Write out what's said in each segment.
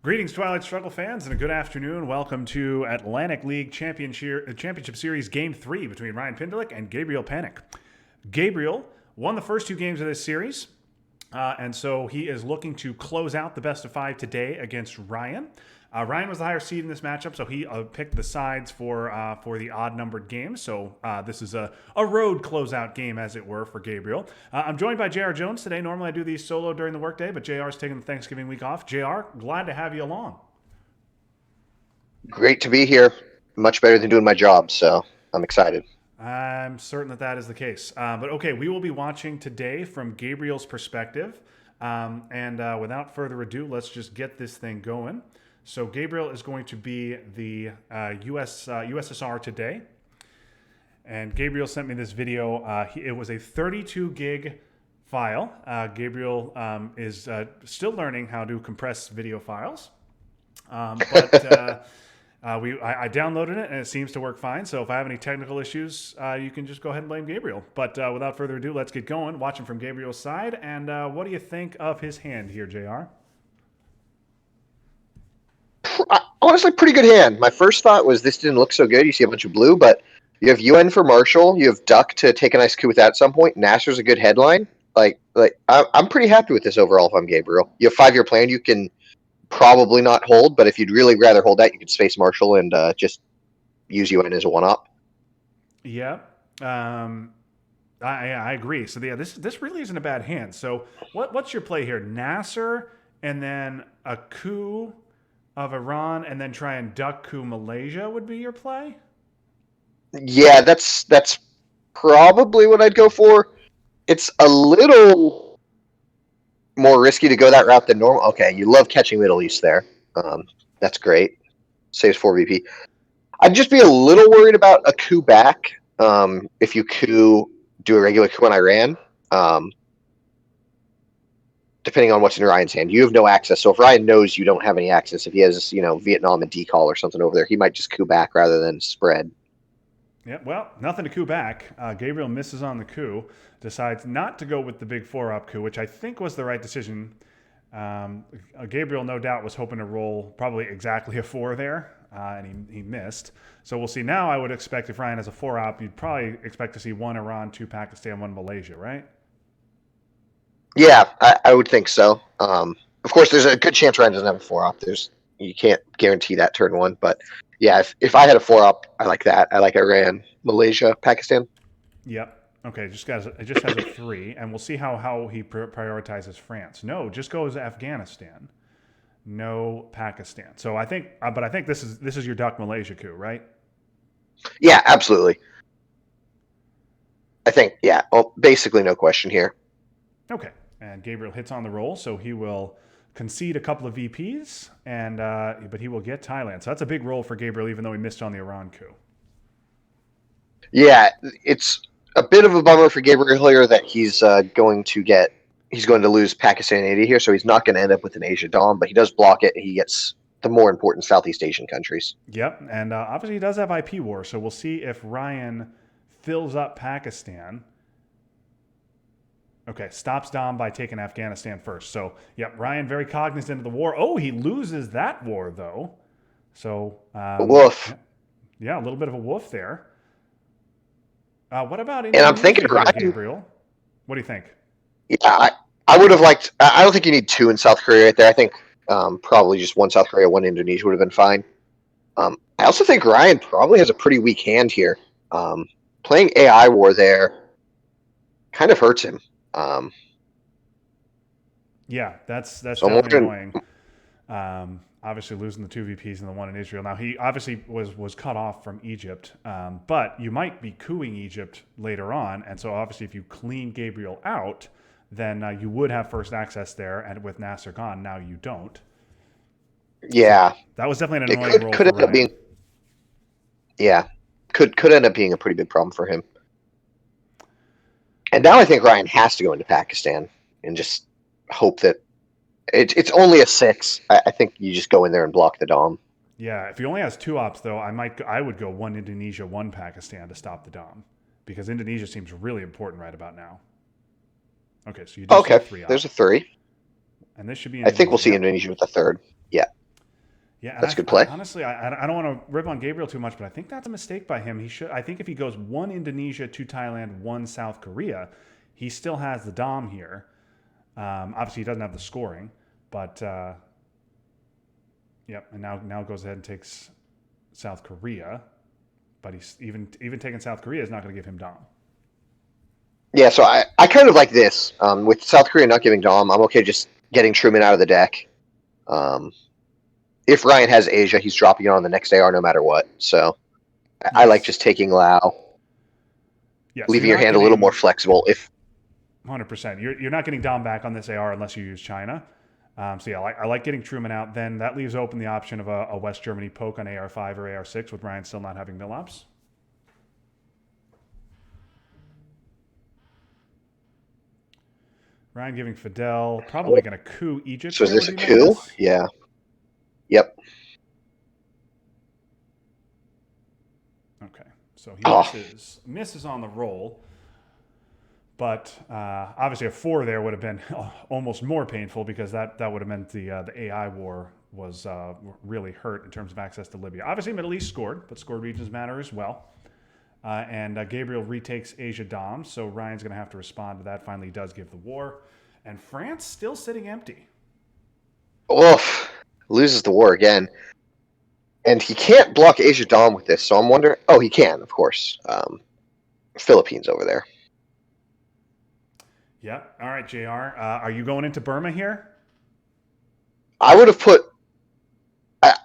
Greetings, Twilight Struggle fans, and a good afternoon. Welcome to Atlantic League Championship Series Game 3 between Ryan Pindulic and Gabriel Panek. Gabriel won the first two games of this series, and so he is looking to close out the best of five today against Ryan. Ryan was the higher seed in this matchup, so he picked the sides for the odd-numbered games. So this is a road closeout game, as it were, for Gabriel. I'm joined by JR Jones today. Normally I do these solo during the workday, but JR is taking the Thanksgiving week off. JR, glad to have you along. Great to be here. Much better than doing my job, so I'm excited. I'm certain that is the case. But okay, we will be watching today from Gabriel's perspective. And without further ado, let's just get this thing going. So Gabriel is going to be the USSR today. And Gabriel sent me this video. It was a 32 gig file. Gabriel is still learning how to compress video files. But I downloaded it and it seems to work fine. So if I have any technical issues, you can just go ahead and blame Gabriel. But without further ado, let's get going. Watching from Gabriel's side. And what do you think of his hand here, JR? Honestly, pretty good hand. My first thought was this didn't look so good. You see a bunch of blue, but you have UN for Marshall. You have Duck to take a nice coup with that at some point. Nasser's a good headline. I'm pretty happy with this overall if I'm Gabriel. You have 5-year plan you can probably not hold, but if you'd really rather hold that, you could space Marshall and just use UN as a one-up. Yeah. I agree. So yeah, this really isn't a bad hand. So what's your play here? Nasser and then a coup of Iran and then try and duck coup Malaysia would be your play? Yeah, that's probably what I'd go for. It's a little more risky to go that route than normal. Okay, you love catching Middle East there. That's great. Saves 4 VP. I'd just be a little worried about a coup back. If you do a regular coup on Iran, depending on what's in Ryan's hand, you have no access. So if Ryan knows you don't have any access, if he has, Vietnam and decal or something over there, he might just coup back rather than spread. Yeah, well, nothing to coup back. Gabriel misses on the coup, decides not to go with the big 4-up coup, which I think was the right decision. Gabriel, no doubt, was hoping to roll probably exactly a 4 there, and he missed. So we'll see. Now I would expect if Ryan has a 4-op, you'd probably expect to see 1 Iran, 2 Pakistan, 1 Malaysia, right? Yeah, I would think so. Of course, there's a good chance Ryan doesn't have a 4-op. You can't guarantee that turn 1, but yeah, if I had a 4-op, I like that. I like Iran, Malaysia, Pakistan. Yep. Okay, it just has a 3, and we'll see how he prioritizes France. No, just goes Afghanistan. No Pakistan. So I think this is your duck Malaysia coup, right? Yeah, absolutely. I think, yeah, well, basically no question here. Okay, and Gabriel hits on the roll, so he will concede a couple of VPs, but he will get Thailand. So that's a big roll for Gabriel, even though he missed on the Iran coup. Yeah, it's a bit of a bummer for Gabriel here that he's going to lose Pakistan 80 here, so he's not going to end up with an Asia Dom, but he does block it. He gets the more important Southeast Asian countries. Yep, and obviously he does have IP war, so we'll see if Ryan fills up Pakistan. Okay, stops Dom by taking Afghanistan first. So, yep, Ryan very cognizant of the war. Oh, he loses that war, though. So, woof. Yeah, a little bit of a woof there. What about Indonesia, and I'm thinking Ryan, Gabriel? What do you think? Yeah, I would have liked. I don't think you need 2 in South Korea right there. I think probably just 1 South Korea, 1 Indonesia would have been fine. I also think Ryan probably has a pretty weak hand here. Playing AI war there kind of hurts him. Yeah, that's definitely annoying. Obviously losing the 2 VPs and the 1 in Israel. Now he obviously was cut off from Egypt, but you might be coupping Egypt later on, and so obviously if you clean Gabriel out, then you would have first access there, and with Nasser gone, now you don't. Yeah, so that was definitely an annoying roll for end up being. Yeah, could end up being a pretty big problem for him. And now I think Ryan has to go into Pakistan and just hope that it's only a 6. I think you just go in there and block the Dom. Yeah, if he only has 2 ops, though, I would go 1 Indonesia, 1 Pakistan to stop the Dom, because Indonesia seems really important right about now. Okay, so you do see 3 ops. There's a 3. And this should be Indonesia. I think we'll see Indonesia with the 3rd. Yeah. Yeah, and That's a good play. honestly, I don't want to rip on Gabriel too much, but I think that's a mistake by him. He should. I think if he goes one Indonesia, two Thailand, one South Korea, he still has the dom here. Obviously, he doesn't have the scoring, but yep. And now goes ahead and takes South Korea, but he's even taking South Korea is not going to give him dom. Yeah, so I kind of like this. With South Korea not giving Dom, I'm okay just getting Truman out of the deck. If Ryan has Asia, he's dropping it on the next AR no matter what. So I like Yes. just taking Lao, Yeah, so leaving you're your not hand a little more getting flexible. If 100%. You're not getting dom back on this AR unless you use China. So yeah, I like getting Truman out. Then that leaves open the option of a West Germany poke on AR5 or AR6 with Ryan still not having mill-ops. Ryan giving Fidel, probably going to coup Egypt so, is here this would a be my coup? guess. Yeah. Yep. Okay, so he Oh, misses on the roll, but obviously a 4 there would have been almost more painful because that would have meant the AI war was really hurt in terms of access to Libya. Obviously, Middle East scored, but scored regions matter as well. And Gabriel retakes Asia Dom, so Ryan's going to have to respond to that. Finally, he does give the war. And France still sitting empty. oof. Loses the war again. And he can't block Asia Dom with this, so I'm wondering. Oh, he can, of course. Philippines over there. Yep. All right, JR. Are you going into Burma here? I would have put.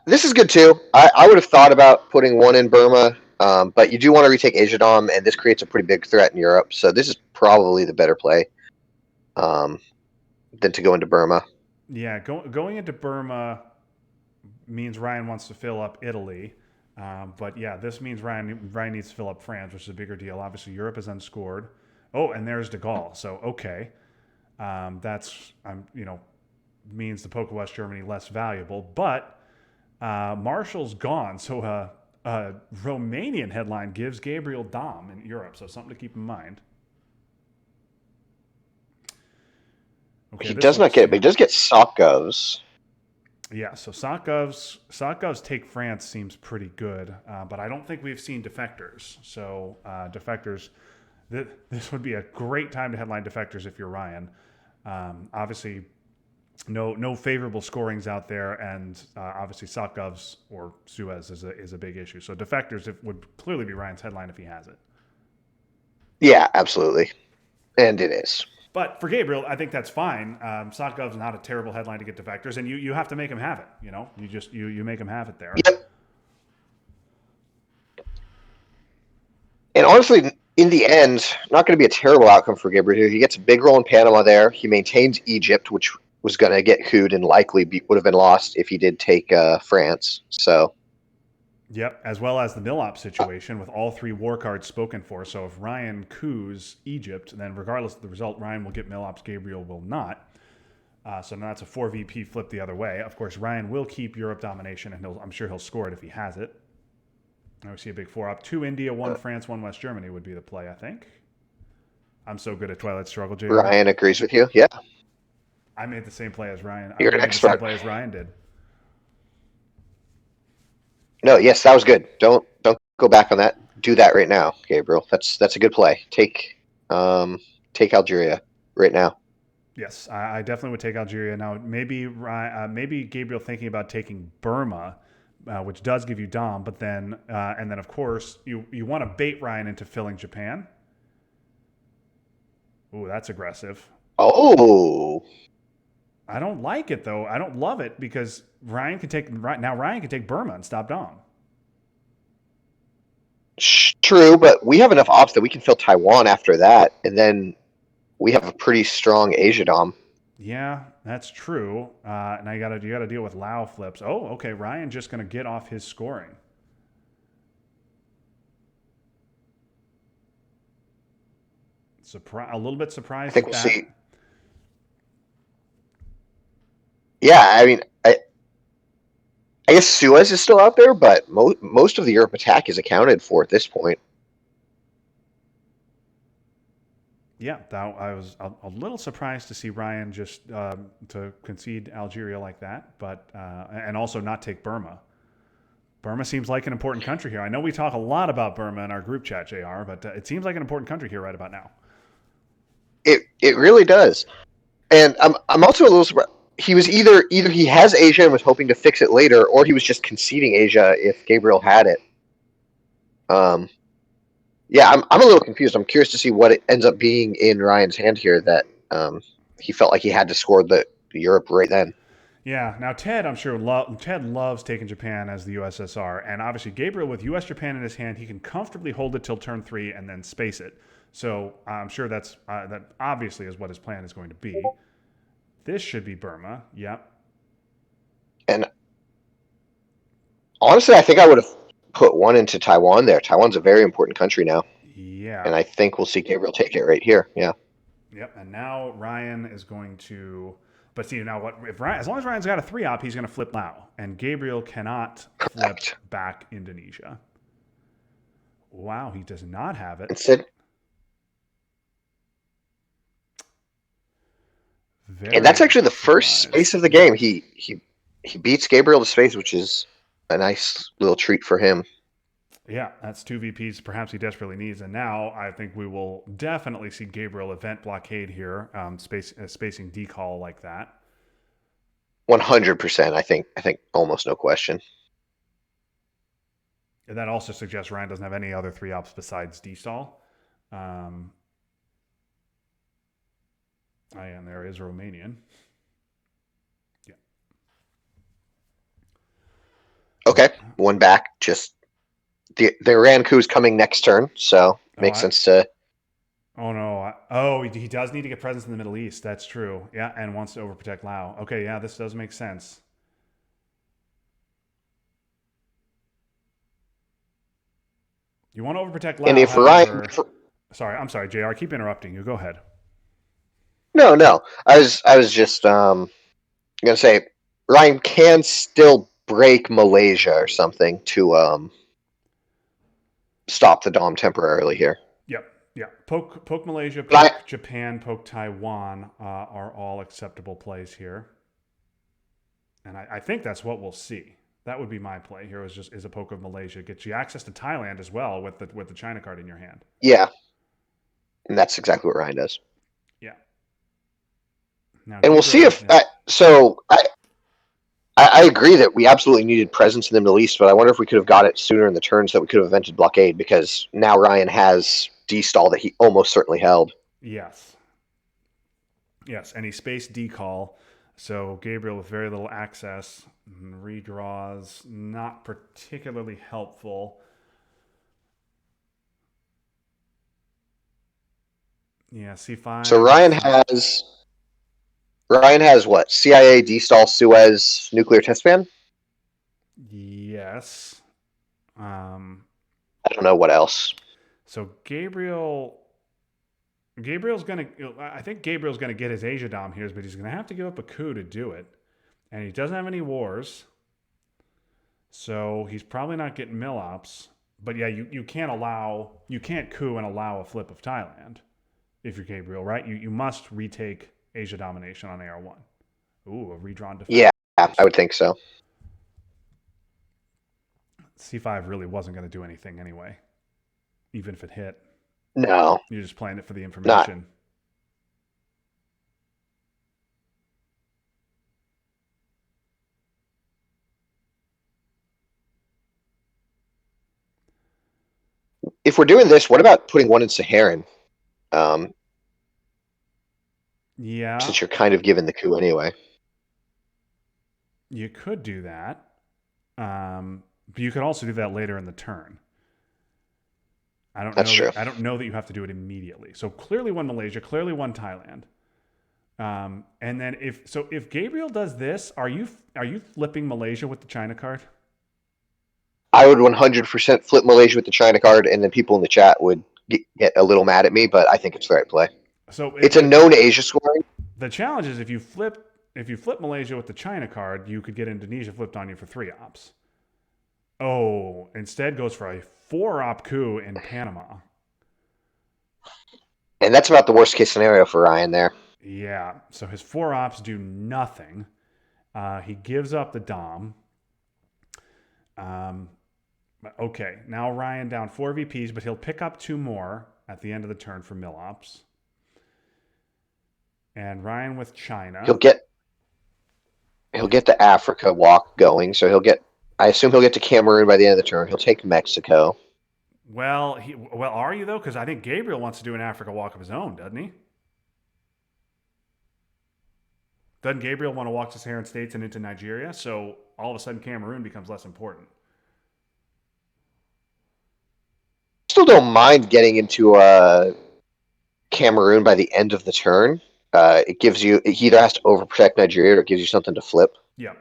This is good too. I would have thought about putting one in Burma, but you do want to retake Asia Dom, and this creates a pretty big threat in Europe. So this is probably the better play um, than to go into Burma. Yeah, going into Burma means Ryan wants to fill up Italy. But yeah, this means Ryan needs to fill up France, which is a bigger deal. Obviously, Europe is unscored. Oh, and there's De Gaulle. So okay, that's means the poke of West Germany less valuable. But Marshall's gone, so a Romanian headline gives Gabriel dom in Europe. So something to keep in mind. Okay, He this does not looks get it, but he does get Sokovs. yeah. So Sakov's take France seems pretty good, but I don't think we've seen defectors. So defectors, this would be a great time to headline defectors if you're Ryan. Obviously, no favorable scorings out there, and obviously Sakov's or Suez is a big issue. So defectors would clearly be Ryan's headline if he has it. Yeah, absolutely, and it is. But for Gabriel, I think that's fine. Sotgov's not a terrible headline to get defectors, and you have to make him have it. You make him have it there. Yep. And honestly, in the end, not going to be a terrible outcome for Gabriel. He gets a big role in Panama there. He maintains Egypt, which was going to get cooed and likely would have been lost if he did take France. So. Yep, as well as the Millop situation with all 3 war cards spoken for. So if Ryan coups Egypt, then regardless of the result, Ryan will get Millops, Gabriel will not. So now that's a 4 VP flip the other way. Of course, Ryan will keep Europe domination, and I'm sure he'll score it if he has it. Now we see a big 4 up. 2 India, 1 France, 1 West Germany would be the play, I think. I'm so good at Twilight Struggle, JR. Ryan agrees with you. Yeah. I made the same play as Ryan. You're I an made the same expert. play as Ryan did. No, yes, that was good. Don't go back on that. Do that right now, Gabriel. That's a good play. Take Algeria right now. Yes, I definitely would take Algeria. Now, maybe Gabriel thinking about taking Burma, which does give you Dom, but then and then of course you want to bait Ryan into filling Japan. Ooh, that's aggressive. Oh, I don't like it though. I don't love it because Ryan can take Burma and stop Dom. true, but we have enough ops that we can fill Taiwan after that, and then we have a pretty strong Asia Dom. Yeah, that's true. Now you gotta deal with Lao flips. Oh, okay. Ryan just gonna get off his scoring. A little bit I surprised think at we'll that. see. Yeah, I mean, I guess Suez is still out there, but most of the Europe attack is accounted for at this point. Yeah, I was a little surprised to see Ryan just to concede Algeria like that, but and also not take Burma. Burma seems like an important country here. I know we talk a lot about Burma in our group chat, JR, but it seems like an important country here right about now. It really does. And I'm also a little surprised. He was either he has Asia and was hoping to fix it later, or he was just conceding Asia if Gabriel had it. Um, yeah, I'm a little confused. I'm curious to see what it ends up being in Ryan's hand here that he felt like he had to score the Europe right then. Yeah. Now Ted, I'm sure Ted loves taking Japan as the USSR, and obviously Gabriel with US Japan in his hand, he can comfortably hold it till turn 3 and then space it. So I'm sure that obviously is what his plan is going to be. This should be Burma. Yep. And honestly, I think I would have put one into Taiwan there. Taiwan's a very important country now, Yeah. and I think we'll see Gabriel take it right here. Yeah, Yep. And now Ryan is going to. But see now what if Ryan, as long as Ryan's got a 3-op, he's going to flip Lao, and Gabriel cannot flip correct. back Indonesia. Wow, he does not have it. Instead, and that's Very actually the first space surprised. of the game. He beats Gabriel to space, which is a nice little treat for him. Yeah, that's 2 VPs perhaps he desperately needs. And now I think we will definitely see Gabriel event blockade here, spacing decall like that. 100%. I think almost no question. And that also suggests Ryan doesn't have any other 3-ops besides D-stall. Um, and there is Romanian. Yeah. Okay, one back. Just the Iran coup is coming next turn, so Oh, makes sense to. oh no. Oh, he does need to get presence in the Middle East. That's true. Yeah, and wants to overprotect Lao. Okay, yeah, this does make sense. You want to overprotect And Lao, if Ryan, however. Sorry, I'm sorry, JR. Keep interrupting you. Go ahead. no, I was just gonna say Ryan can still break Malaysia or something to stop the Dom temporarily here. Yep. Yeah. Poke Malaysia, But poke Japan, poke Taiwan are all acceptable plays here. And I think that's what we'll see. That would be my play here is a poke of Malaysia. Gets you access to Thailand as well with the China card in your hand. yeah, and that's exactly what Ryan does. Yeah. Now And we'll see Gabriel, if yeah. I agree that we absolutely needed presence in the Middle East, but I wonder if we could have got it sooner in the turn so that we could have invented blockade because now Ryan has D-stall that he almost certainly held. Yes. Yes, and he spaced decall. So Gabriel with very little access, redraws, not particularly helpful. Yeah, C5 So is not. Ryan has what? CIA, D-stall, Suez, nuclear test ban? Yes. Um, I don't know what else. so Gabriel's gonna. I think Gabriel's gonna get his Asia Dom here, but he's gonna have to give up a coup to do it, and he doesn't have any wars, so he's probably not getting mill ops. But yeah, you can't coup and allow a flip of Thailand if you're Gabriel, right? You must retake Asia domination on AR1. Ooh, a redrawn defense. Yeah, I would think so. C5 really wasn't going to do anything anyway, even if it hit. No, You're just playing it for the not. information. If we're doing this, what about putting one in Saharan? Um, Yeah, since you're kind of given the coup anyway. you could do that. But you could also do that later in the turn. That's true. I don't know that you have to do it immediately. So clearly one Malaysia, clearly one Thailand. And then if Gabriel does this, are you flipping Malaysia with the China card? I would 100% flip Malaysia with the China card, and then people in the chat would get a little mad at me, but I think it's the right play. So It's a known Asia scoring. the challenge is if you flip Malaysia with the China card, you could get Indonesia flipped on you for 3-ops. Oh, instead goes for a 4-op coup in Panama. And that's about the worst case scenario for Ryan there. Yeah. So his 4 ops do nothing. He gives up the Dom. Um, okay. Now Ryan down 4 VPs, but he'll pick up 2 more at the end of the turn for mill ops. And Ryan with China. He'll get the Africa walk going, so he'll get. I assume he'll get to Cameroon by the end of the turn. He'll take Mexico. Well, are you though? Because I think Gabriel wants to do an Africa walk of his own, doesn't he? Doesn't Gabriel want to walk to Saharan states and into Nigeria? So all of a sudden, Cameroon becomes less important. Still don't mind getting into Cameroon by the end of the turn. It gives you. He either has to overprotect Nigeria or it gives you something to flip. Yeah,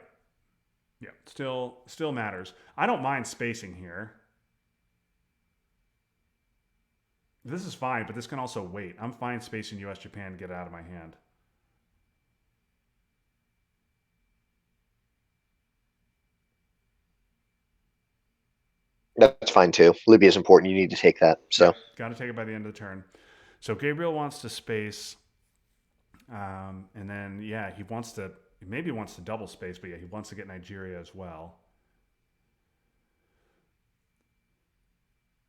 yeah. Still matters. I don't mind spacing here. This is fine, but this can also wait. I'm fine spacing U.S. Japan to get it out of my hand. That's fine too. Libya is important. You need to take that. So got to take it by the end of the turn. So Gabriel wants to space, and then he wants to double space, but he wants to get Nigeria as well.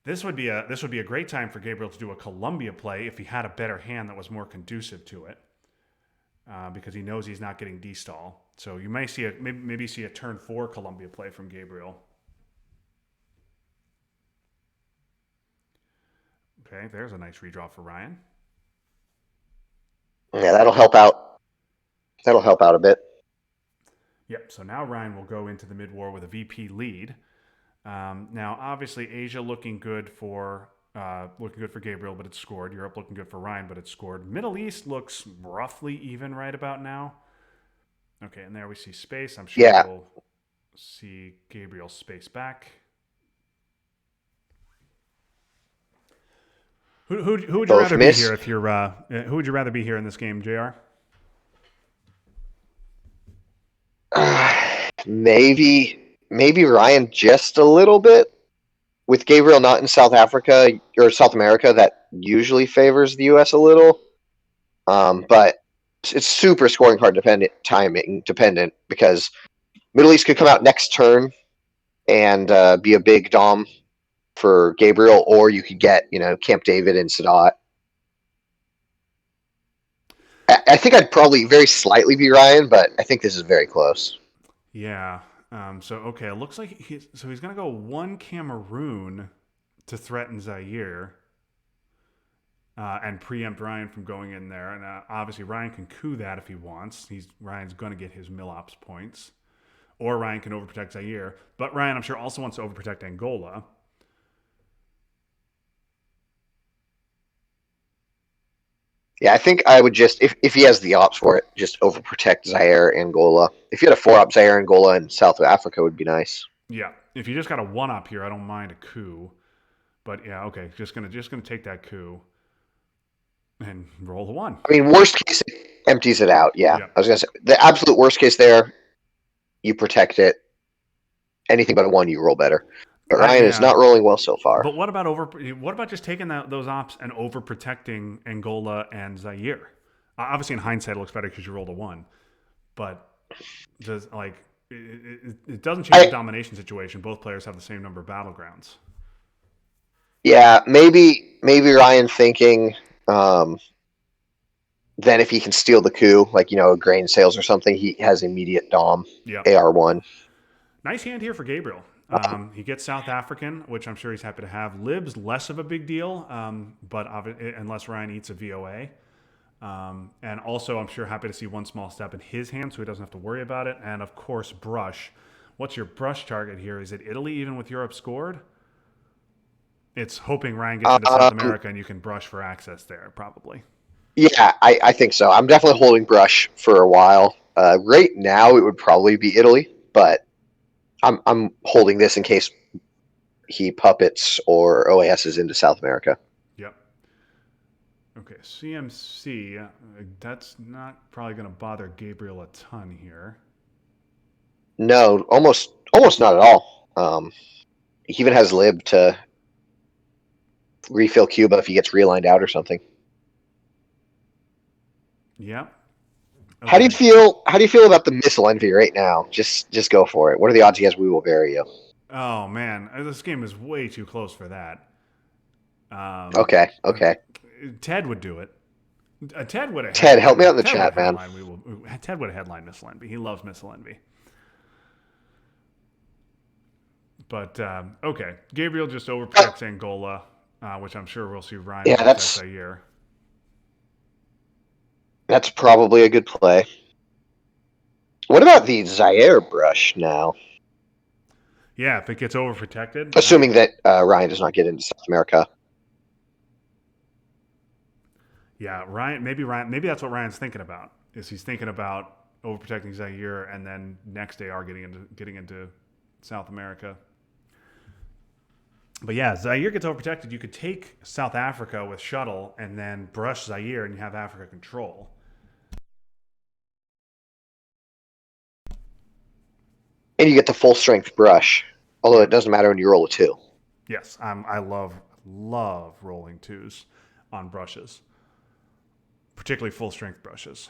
This would be a great time for Gabriel to do a Colombia play if he had a better hand that was more conducive to it, because he knows he's not getting D-stall. So you may see maybe see a turn 4 Colombia play from Gabriel. Okay, there's a nice redraw for Ryan. yeah, that'll help out. That'll help out a bit. Yep. So now Ryan will go into the mid-war with a VP lead. Now, obviously, Asia looking good for Gabriel, but it's scored. Europe looking good for Ryan, but it's scored. Middle East looks roughly even right about now. Okay, and there we see space. I'm sure we'll see Gabriel space back. Who would you rather be here if you're? Who would you rather be here in this game, Jr.? Maybe Ryan just a little bit. With Gabriel not in South Africa or South America, that usually favors the U.S. a little. But it's super scoring card timing dependent, because Middle East could come out next turn and be a big dom for Gabriel, or you could get Camp David and Sadat. I think I'd probably very slightly be Ryan, but I think this is very close. Yeah. So okay, it looks like he's going to go 1 Cameroon to threaten Zaire and preempt Ryan from going in there. And obviously Ryan can coup that if he wants. Ryan's going to get his Millops points, or Ryan can overprotect Zaire. But Ryan, I'm sure, also wants to overprotect Angola. Yeah, I think I would just, if he has the ops for it, just overprotect Zaire, Angola. If you had a 4-op Zaire, Angola, and South Africa would be nice. Yeah, if you just got a 1-op here, I don't mind a coup. But yeah, okay, just gonna take that coup and roll the 1. I mean, worst case, it empties it out. Yeah, yep. I was gonna say the absolute worst case there, you protect it. Anything but a 1, you roll better. But Ryan is not rolling well so far. But what about just taking those ops and overprotecting Angola and Zaire? Obviously, in hindsight, it looks better because you rolled a 1. But it doesn't change the domination situation. Both players have the same number of battlegrounds. Yeah, maybe Ryan thinking then if he can steal the coup, like a grain sales or something, he has immediate dom. Yep. AR1. Nice hand here for Gabriel. He gets South African, which I'm sure he's happy to have. Lib's less of a big deal, but unless Ryan eats a VOA. And also, I'm sure happy to see 1 small step in his hand so he doesn't have to worry about it. And of course, brush. What's your brush target here? Is it Italy, even with Europe scored? It's hoping Ryan gets into South America and you can brush for access there, probably. Yeah, I think so. I'm definitely holding brush for a while. Right now, it would probably be Italy, but I'm holding this in case he puppets or OASs into South America. Yep. Okay, CMC. That's not probably going to bother Gabriel a ton here. No, almost not at all. He even has lib to refill Cuba if he gets realigned out or something. Yep. How do you Okay. feel? How do you feel about the missile envy right now? Just go for it. What are the odds he has we will bury you? Oh man, this game is way too close for that. Um, Okay, okay. Ted would do it. Ted would have Ted, help me out in the Ted would chat, have man. headlined. Ted would have headlined Missile Envy. He loves Missile Envy. But okay, Gabriel just overprotects Angola, which I'm sure we'll see Ryan Yeah, overprotect Zaire. that's probably a good play. What about the Zaire brush now? Yeah, if it gets overprotected, Assuming that Ryan does not get into South America. yeah, Ryan. Maybe that's what Ryan's thinking about. Is he's thinking about overprotecting Zaire, and then next they are getting into South America. But yeah, Zaire gets overprotected. You could take South Africa with shuttle and then brush Zaire, and you have Africa control. And you get the full strength brush. Although Yeah. it doesn't matter when you roll a 2. Yes, I love rolling twos on brushes, particularly full strength brushes.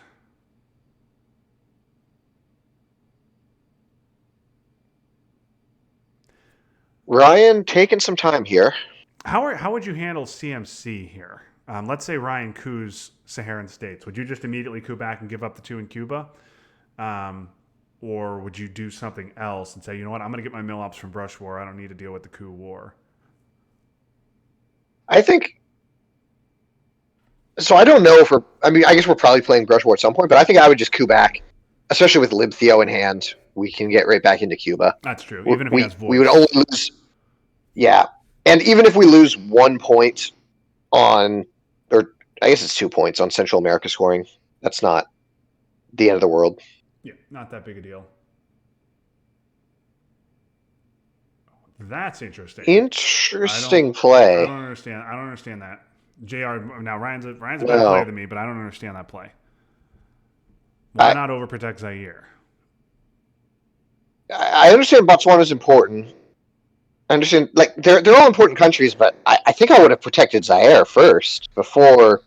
Ryan taking some time here. How would you handle CMC here? Let's say Ryan coups Saharan states. Would you just immediately coup back and give up the two in Cuba? Um, or would you do something else and say, you know what, I'm going to get my mill ops from brush war. I don't need to deal with the coup war. I think. So I don't know if we're. I mean, I guess we're probably playing brush war at some point, but I think I would just coup back, especially with Lib Theo in hand. We can get right back into Cuba. That's true. Even if he has We would voice. only lose. Yeah, and even if we lose 1 point on, or I guess it's 2 points on Central America scoring, that's not the end of the world. Yeah, not that big a deal. That's interesting. Interesting play. I don't understand that. Jr. Now Ryan's a better player Well, than me, but I don't understand that play. Why I not overprotect Zaire? I understand Botswana's important. I understand, like they're all important countries, but I think I would have protected Zaire first before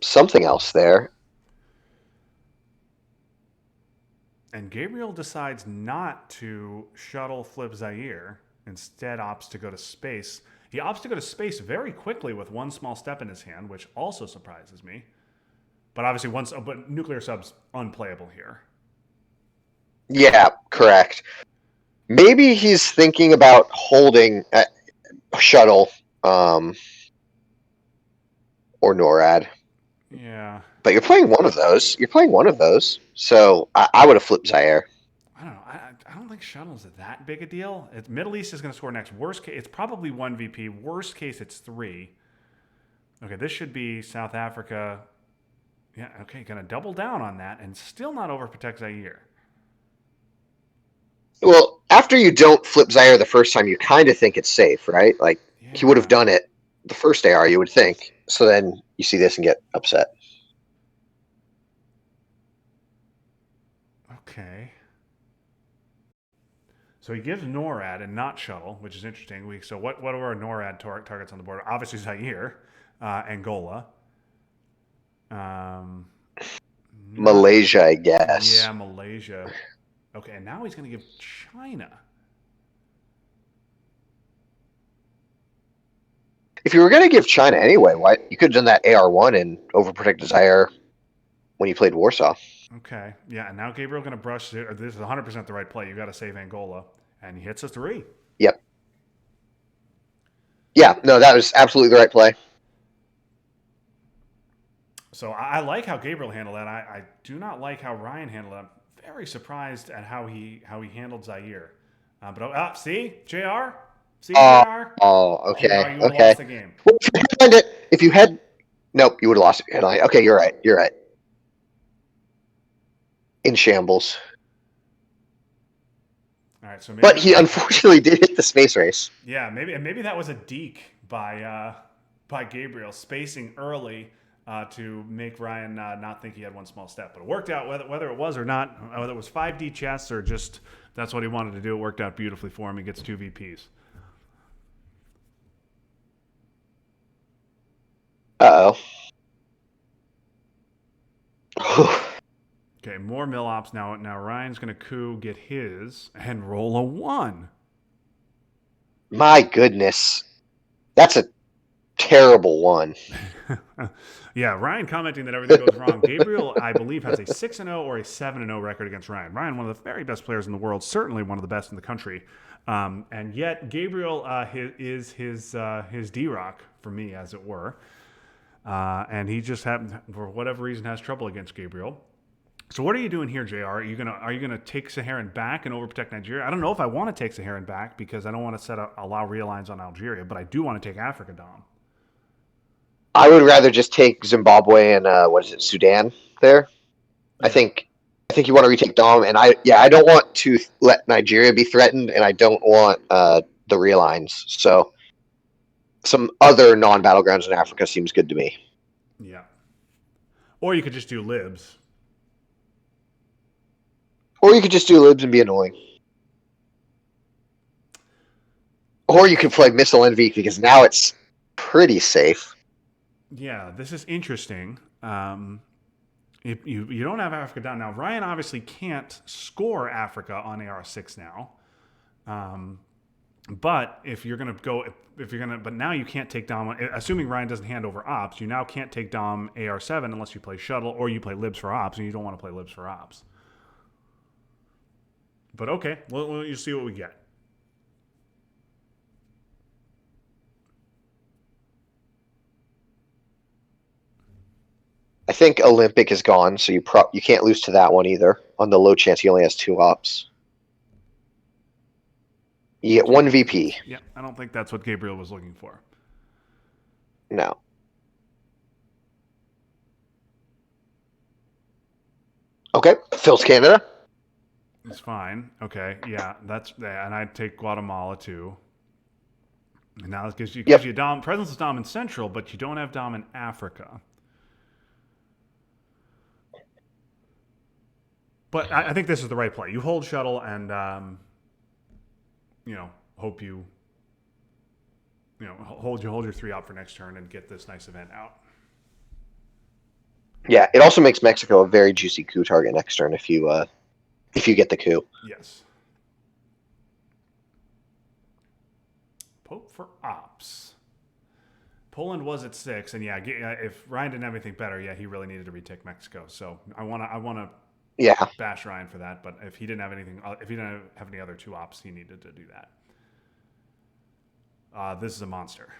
something else there. And Gabriel decides not to shuttle flip Zaire. Instead, opts to go to space. He opts to go to space very quickly with one small step in his hand, which also surprises me. But obviously, but nuclear sub's unplayable here. Yeah, correct. Maybe he's thinking about holding a shuttle or NORAD. Yeah, But you're playing one of those. You're playing one of those. So I would have flipped Zaire. I don't know. I don't think shuttle's that big a deal. Middle East is going to score next. Worst case, it's probably one VP. Worst case, it's three. Okay, this should be South Africa. Yeah, okay, going to double down on that and still not overprotect Zaire. Well, after you don't flip Zaire the first time, you kind of think it's safe, right? Like he would have Yeah. done it the first AR, you would think. So then you see this and get upset. Okay. So he gives NORAD and not shuttle, which is interesting. So what are our NORAD targets on the board? Obviously Zaire, Angola. Not Malaysia, I guess. Yeah, Malaysia. Okay, and now he's going to give China. If you were going to give China anyway, why you could have done that AR1 and overprotect Zaire when you played Warsaw. Okay, yeah, and now Gabriel going to brush. This is 100% the right play. You got to save Angola, and he hits a three. Yep. Yeah, no, that was absolutely the right play. So I like how Gabriel handled that. I do not like how Ryan handled it. I'm very surprised at how he handled Zaire. See, Jr. See, Jr. Okay, Jr. You would have okay. lost the game. Well, if you had, nope, you would have lost it. Okay, you're right. You're right. In shambles. All right, so maybe. But he unfortunately did hit the space race. Yeah, maybe that was a deke by Gabriel spacing early to make Ryan not think he had one small step. But it worked out whether it was or not, whether it was 5D chess or just that's what he wanted to do. It worked out beautifully for him. He gets two VPs. Uh-oh. Okay, more mill ops now. Now Ryan's going to coup, get his, and roll a 1. My goodness. That's a terrible one. Yeah, Ryan commenting that everything goes wrong. Gabriel, I believe, has a 6-0 or a 7-0 record against Ryan. Ryan, one of the very best players in the world, certainly one of the best in the country. And yet, Gabriel is his D-Rock, for me, as it were. And he just happened, for whatever reason, has trouble against Gabriel. So what are you doing here, JR? Are you gonna take Saharan back and overprotect Nigeria? I don't know if I want to take Saharan back because I don't want to allow realigns on Algeria, but I do want to take Africa, Dom. I would rather just take Zimbabwe and what is it, Sudan there. I Yeah. think I think you want to retake Dom, and I don't want to let Nigeria be threatened, and I don't want the realigns. So some other non-battlegrounds in Africa seems good to me. Yeah. Or you could just do libs. Or you could just do libs and be annoying. Or you could play Missile Envy because now it's pretty safe. Yeah, this is interesting. If you don't have Africa down now, Ryan obviously can't score Africa on AR6 now. Um, but if you're gonna go, if you're gonna, but now you can't take Dom. Assuming Ryan doesn't hand over ops, you now can't take Dom AR7 unless you play shuttle or you play libs for ops, and you don't want to play libs for ops. But okay, well you see what we get. I think Olympic is gone, so you can't lose to that one either. On the low chance he only has 2 ops. You get 1 VP. Yeah, I don't think that's what Gabriel was looking for. No. Okay, Phil's Canada. It's fine. Okay, yeah, and I'd take Guatemala too. And now it gives Yep. you a Dom presence of Dom in Central, but you don't have Dom in Africa. But I think this is the right play. You hold shuttle and hope hold your 3 out for next turn and get this nice event out. Yeah, it also makes Mexico a very juicy coup target next turn if you get the coup. Yes. Pope for ops. Poland was at 6, and yeah, if Ryan didn't have anything better, yeah, he really needed to retake Mexico. So I wanna Yeah. bash Ryan for that. But if he didn't have anything, if he didn't have any other 2 ops, he needed to do that. This is a monster.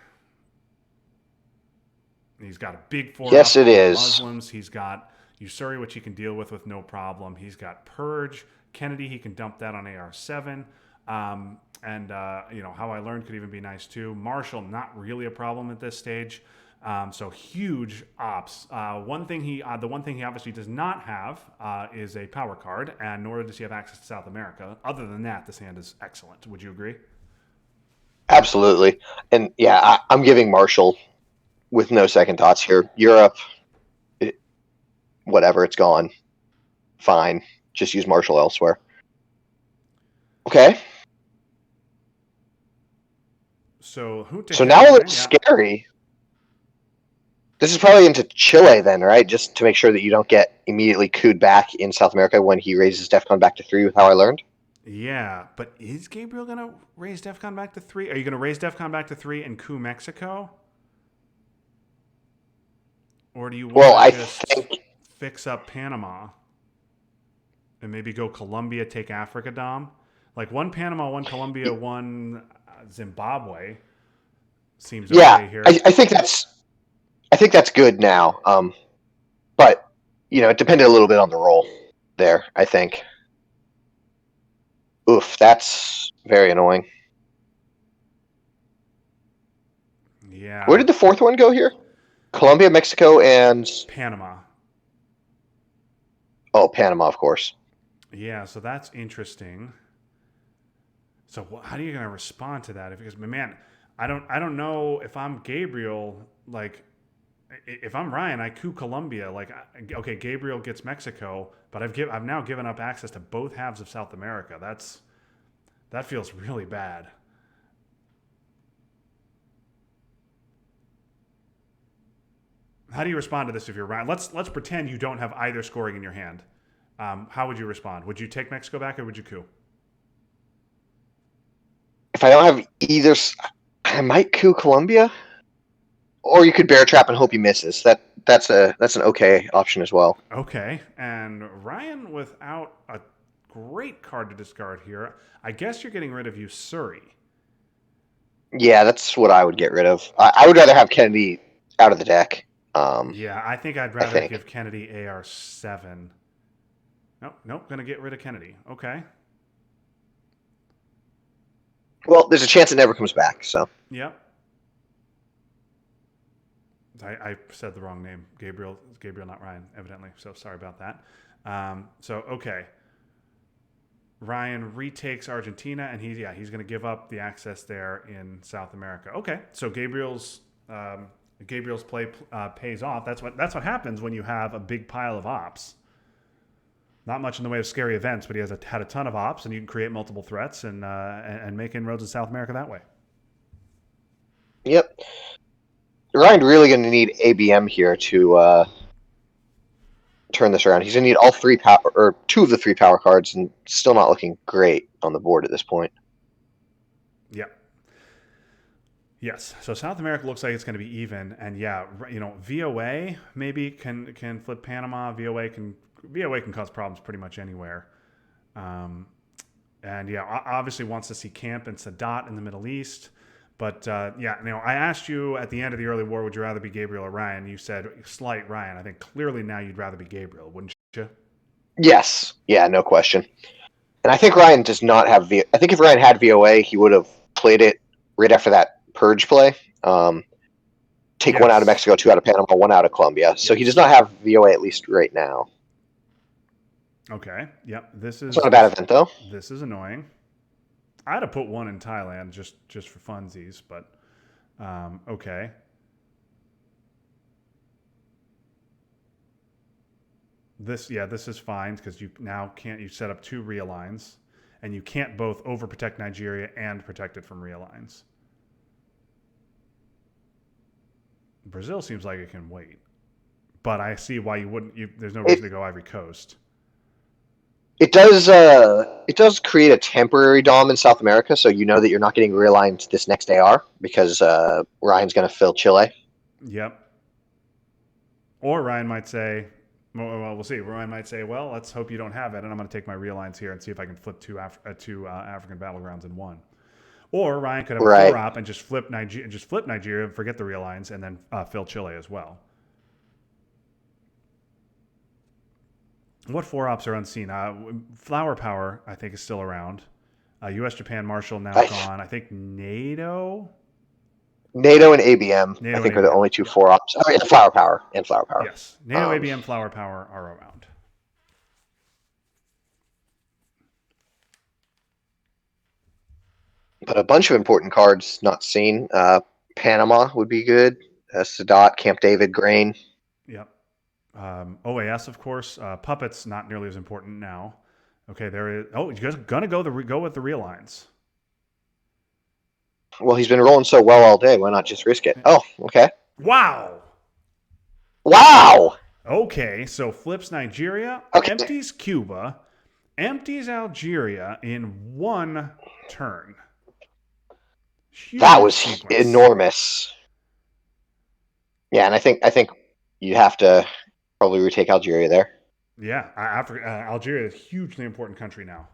He's got a big 4 Yes, op it on the is. Muslims. He's got Usuri, which he can deal with no problem. He's got Purge. Kennedy, he can dump that on AR7. And How I Learned could even be nice too. Marshall, not really a problem at this stage. So huge ops. The one thing he obviously does not have is a power card, and nor does he have access to South America. Other than that, this hand is excellent. Would you agree? Absolutely. And yeah, I'm giving Marshall with no second thoughts here. Europe, whatever, it's gone. Fine. Just use Marshall elsewhere. Okay. So So now it looks scary. This is probably into Chile then, right? Just to make sure that you don't get immediately cooed back in South America when he raises DEFCON back to 3 with How I Learned. Yeah, but is Gabriel going to raise DEFCON back to 3? Are you going to raise DEFCON back to 3 and coup Mexico? Or do you want to fix up Panama and maybe go Colombia, take Africa, Dom? Like 1 Panama, 1 Colombia, 1 Zimbabwe seems okay here. I think that's good now. But it depended a little bit on the roll there, I think. Oof, that's very annoying. Yeah. Where did the 4th one go here? Colombia, Mexico, and Panama. Oh, Panama, of course. Yeah, so that's interesting. So how are you going to respond to that? Because man, I don't know if I'm Gabriel. Like, if I'm Ryan, I coup Colombia. Like, okay, Gabriel gets Mexico, but I've now given up access to both halves of South America. That feels really bad. How do you respond to this if you're Ryan? Let's pretend you don't have either scoring in your hand. How would you respond? Would you take Mexico back or would you coup? If I don't have either, I might coup Colombia, or you could bear trap and hope he misses. That's an okay option as well. Okay, and Ryan without a great card to discard here. I guess you're getting rid of Usuri. Yeah, that's what I would get rid of. I would rather have Kennedy out of the deck. Yeah, I think I'd I rather think. give Kennedy AR7. Nope, gonna get rid of Kennedy. Okay. Well, there's a chance it never comes back. So Yep. I said the wrong name. Gabriel, not Ryan, evidently. So sorry about that. Okay. Ryan retakes Argentina, and he's going to give up the access there in South America. Okay, so Gabriel's play pays off. That's what happens when you have a big pile of ops. Not much in the way of scary events, but he had a ton of ops, and you can create multiple threats and make inroads in South America that way. yep. Ryan really going to need ABM here to turn this around. He's going to need all three power or two of the three power cards, and still not looking great on the board at this point. Yep. Yes. So South America looks like it's going to be even, and VOA maybe can flip Panama. VOA can cause problems pretty much anywhere. And obviously wants to see Camp and Sadat in the Middle East. But I asked you at the end of the early war, would you rather be Gabriel or Ryan? You said slight Ryan. I think clearly now you'd rather be Gabriel, wouldn't you? Yes. Yeah, no question. And I think Ryan does not have I think if Ryan had VOA, he would have played it right after that purge play. Take one out of Mexico, two out of Panama, one out of Colombia. So he does not have VOA at least right now. Okay. Yep. This It's not a bad event though. This is annoying. I'd have put one in Thailand just for funsies, but okay. This is fine because you now you set up two realigns, and you can't both overprotect Nigeria and protect it from realigns. Brazil seems like it can wait, but I see why you wouldn't. There's no reason to go Ivory Coast. It does create a temporary dom in South America, so you know that you're not getting realigned this next AR because Ryan's going to fill Chile. Yep. Or Ryan might say, well, we'll see. Ryan might say, well, let's hope you don't have it, and I'm going to take my realigns here and see if I can flip two African battlegrounds in one. Or Ryan could have a 4-op and just flip Nigeria, forget the realigns, and then fill Chile as well. What 4-ops are unseen? Flower Power, I think, is still around. U.S., Japan, Marshall now gone. I think NATO and ABM, I think, are the only two 4-ops. Oh, and Flower Power. Yes. NATO, ABM, Flower Power are around. But a bunch of important cards not seen. Panama would be good. Sadat, Camp David, Grain. Yep. OAS, of course. Puppets, not nearly as important now. Okay, there is. Oh, you're gonna go with the realigns. Well, he's been rolling so well all day. Why not just risk it? Oh, okay. Wow. Okay, so flips Nigeria, empties Cuba, empties Algeria in one turn. Huge that was sequence. Enormous. Yeah, and I think you have to probably retake Algeria there. Yeah, Algeria is a hugely important country now.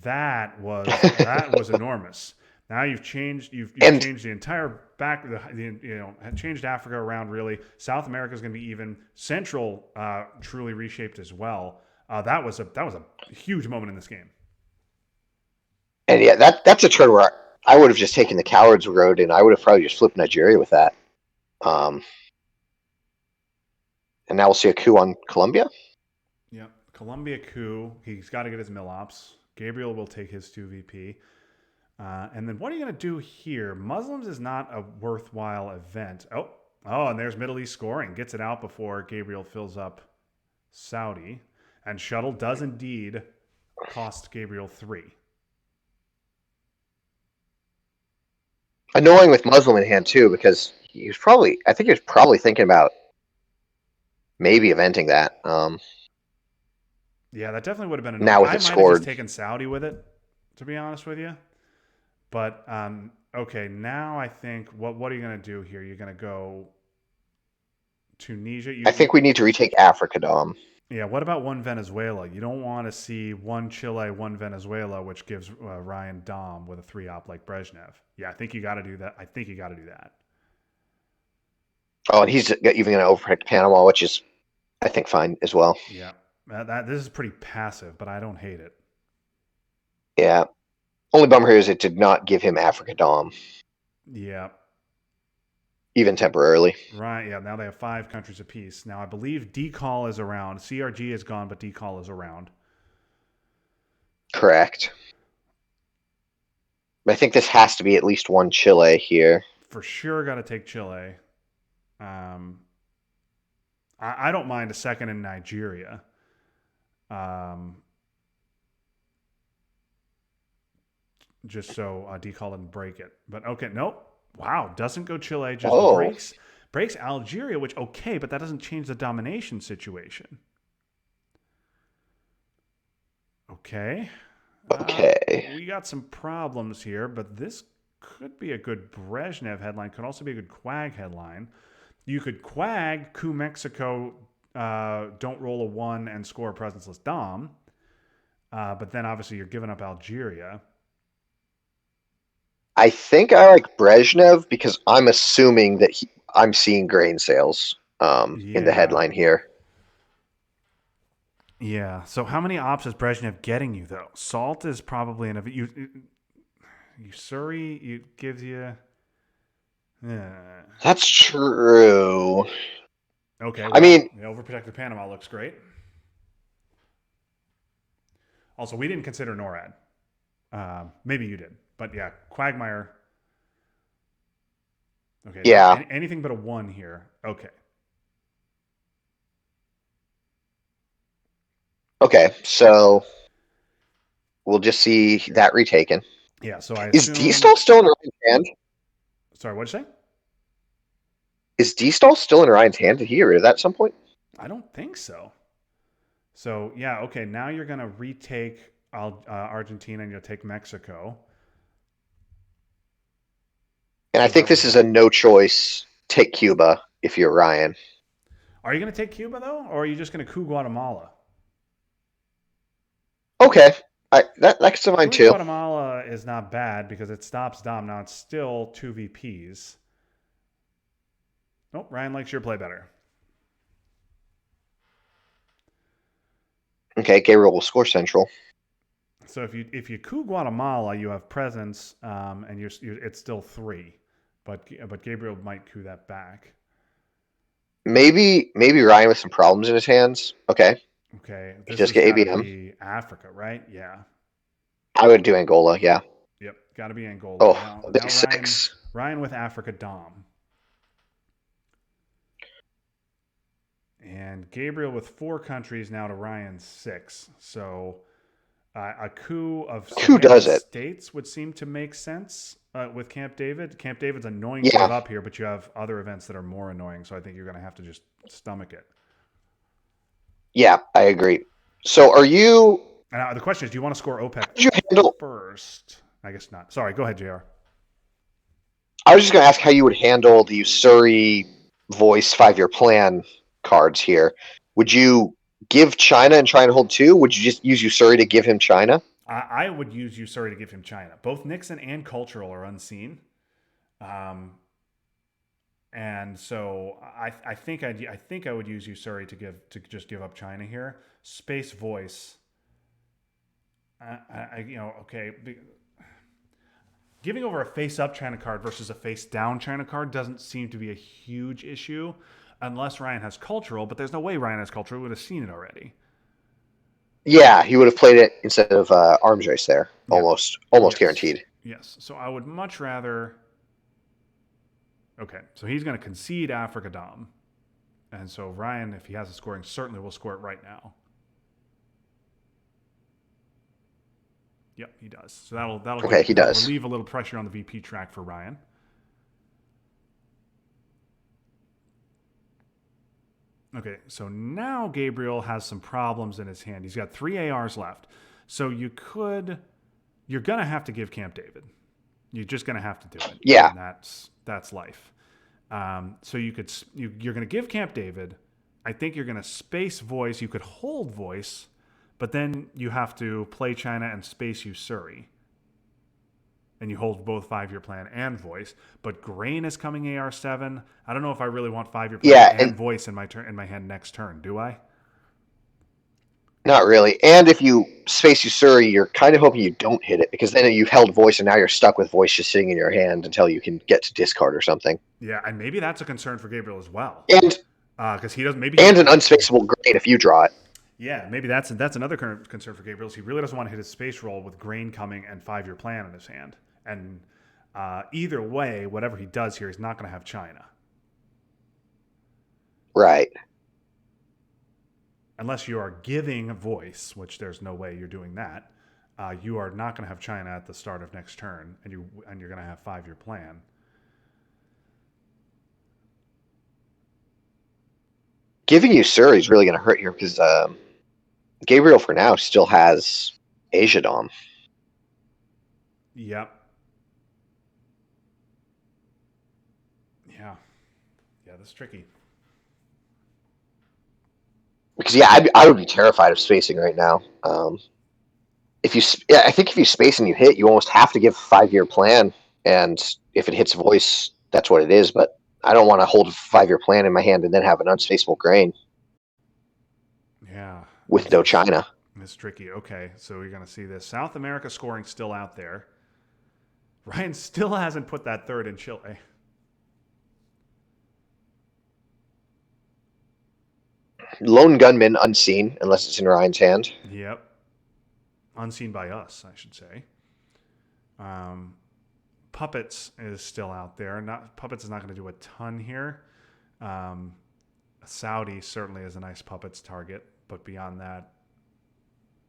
That was enormous. Now you've changed changed the entire changed Africa around really. South America is going to be even. Central truly reshaped as well. That was a huge moment in this game. And yeah, that's a turn where I would have just taken the coward's road, and I would have probably just flipped Nigeria with that. And now we'll see a coup on Colombia. Yeah, Colombia coup. He's got to get his mill ops. Gabriel will take his 2 VP. And then what are you going to do here? Muslims is not a worthwhile event. Oh, and there's Middle East scoring. Gets it out before Gabriel fills up Saudi. And Shuttle does indeed cost Gabriel 3. Annoying with Muslim in hand too, because I think he was probably thinking about maybe eventing that. Yeah, that definitely would have been annoying. Now with I it might have just scored, taken Saudi with it, to be honest with you. But okay, now I think what are you gonna do here? You're gonna go Tunisia. I think we need to retake Africa, Dom. Yeah. What about one Venezuela? You don't want to see one Chile, one Venezuela, which gives Ryan Dom with a 3-op like Brezhnev. Yeah, I think you got to do that. I think you got to do that. Oh, and he's even going to overprotect Panama, which is, I think, fine as well. Yeah, this is pretty passive, but I don't hate it. Yeah. Only bummer here is it did not give him Africa Dom, Yeah. even temporarily. Right. Yeah. Now they have 5 countries apiece. Now I believe DCall is around. CRG is gone, but DCall is around. Correct. But I think this has to be at least one Chile here. For sure, got to take Chile. I don't mind a second in Nigeria. Um, just so DCall didn't break it. But okay, nope. Wow, doesn't go Chile. Just Oh, breaks Algeria, which okay, but that doesn't change the domination situation. Okay. okay. We got some problems here, but this could be a good Brezhnev headline. Could also be a good Quag headline. You could Quag coup Mexico, don't roll a 1 and score a presenceless Dom. But then obviously you're giving up Algeria. I think I like Brezhnev because I'm assuming that I'm seeing grain sales in the Yeah. headline here. Yeah. So how many ops is Brezhnev getting you though? Salt is probably you Surrey. It gives you. That's true. Okay. I Well, mean, the overprotected Panama looks great. Also, we didn't consider NORAD. Maybe you did, but yeah, Quagmire. Okay. No, yeah. anything but a 1 here. Okay. Okay, so we'll just see that retaken. Yeah. So I Is assume. D-Stall still in Ryan's hand? Sorry. What'd you say? Is D-Stall still in Ryan's hand? Did he get rid of that at some point? I don't think so. So yeah. Okay. Now you're gonna retake Argentina and you'll take Mexico. And I So think that this is a no choice. Take Cuba if you're Ryan. Are you going to take Cuba though, or are you just going to coup Guatemala? Okay, that's fine Coup too. Guatemala is not bad because it stops Dom. Now it's still 2 VPs. Nope, Ryan likes your play better. Okay, Gabriel will score central. So if you coup Guatemala, you have presence, and it's still 3, but Gabriel might coup that back. Maybe Ryan with some problems in his hands. Okay, Okay, you this just has get got to ABM. be Africa, right? Yeah. I would do Angola. Yeah. Yep, got to be Angola. Oh, Now a big now Ryan 6. Ryan with Africa Dom. And Gabriel with 4 countries now to Ryan's 6. So a coup of Who Saharian does it? states would seem to make sense with Camp David. Camp David's annoying to give Yeah, up here, but you have other events that are more annoying. So I think you're going to have to just stomach it. yeah, I agree. So are you? And the question is, do you want to score OPEC How did you handle? first? I guess not. Sorry, go ahead, JR. I was just going to ask how you would handle the Usuri voice 5-year plan cards here. Would you give China and try and hold 2? Would you just use Usuri to give him China? I would use Usuri to give him China. Both Nixon and Cultural are unseen. Um, And so I think I would use Usuri to just give up China here. Space Voice. Okay. Giving over a face up China card versus a face down China card doesn't seem to be a huge issue, unless Ryan has cultural. But there's no way Ryan has cultural. We would have seen it already. Yeah, he would have played it instead of arms race there. Yeah. Almost Yes. guaranteed. Yes. So I would much rather. Okay. So he's going to concede Africa Dom, and so Ryan, if he has a scoring, certainly will score it right now. Yep, he does. So that'll Okay, he that'll does. relieve a little pressure on the VP track for Ryan. Okay, so now Gabriel has some problems in his hand. He's got 3 ARs left. So you're gonna have to give Camp David. You're just gonna have to do it. I Yeah, mean, that's life. So you're gonna give Camp David. I think you're gonna space voice. You could hold voice, but then you have to play China and space Usuri, and you hold both 5-year plan and voice. But Grain is coming AR7. I don't know if I really want 5-year plan yeah, and and voice in my hand next turn. Do I? not really. And if you space Usuri, you're kind of hoping you don't hit it because then you've held voice and now you're stuck with voice just sitting in your hand until you can get to discard or something. Yeah, and maybe that's a concern for Gabriel as well, And because he doesn't. Maybe and an unspaceable grain if you draw it. yeah, maybe that's another concern for Gabriel. Is he really doesn't want to hit his space roll with Grain coming and 5-year plan in his hand. And either way, whatever he does here, he's not going to have China. Right. Unless you are giving voice, which there's no way you're doing that. You are not going to have China at the start of next turn, and you're going to have 5-year plan. Giving Usuri is really going to hurt here because Gabriel for now still has Asia Dom. Yep. Yeah. Yeah, that's tricky. Because yeah, I would be terrified of spacing right now. I think if you space and you hit, you almost have to give a 5-year plan, and if it hits voice, that's what it is. But I don't want to hold a 5-year plan in my hand and then have an unspaceable grain Yeah. with no China. It's tricky. Okay, so you're going to see this. South America scoring still out there. Ryan still hasn't put that third in Chile. Lone gunman unseen unless it's in Ryan's hand. Yep. Unseen by us, I should say. Puppets is still out there. Puppets is not going to do a ton here. Saudi certainly is a nice puppets target, but beyond that,